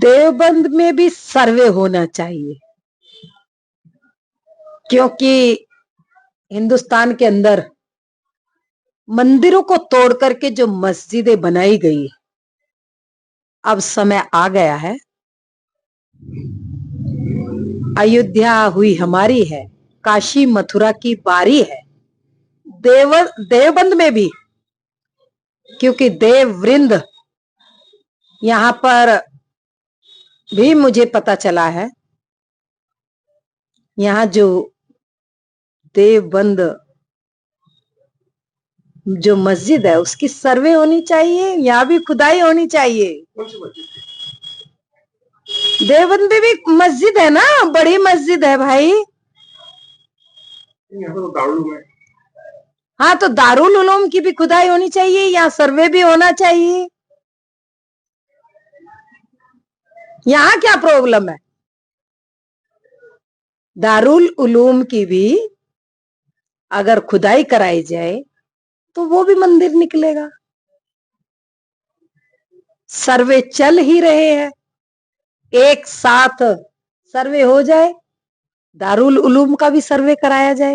देवबंद में भी सर्वे होना चाहिए, क्योंकि हिंदुस्तान के अंदर मंदिरों को तोड़ करके जो मस्जिदें बनाई गई, अब समय आ गया है। अयोध्या हुई हमारी है, काशी मथुरा की बारी है। देवबंद में भी, क्योंकि देववृंद यहां पर भी मुझे पता चला है, यहाँ जो देवबंद जो मस्जिद है उसकी सर्वे होनी चाहिए, यहाँ भी खुदाई होनी चाहिए। देवबंद में भी मस्जिद है ना, बड़ी मस्जिद है भाई। हाँ, तो दारुल उलूम की भी खुदाई होनी चाहिए, यहाँ सर्वे भी होना चाहिए। यहाँ क्या प्रॉब्लम है? दारुल उलूम की भी अगर खुदाई कराई जाए तो वो भी मंदिर निकलेगा। सर्वे चल ही रहे हैं, एक साथ सर्वे हो जाए, दारुल उलूम का भी सर्वे कराया जाए।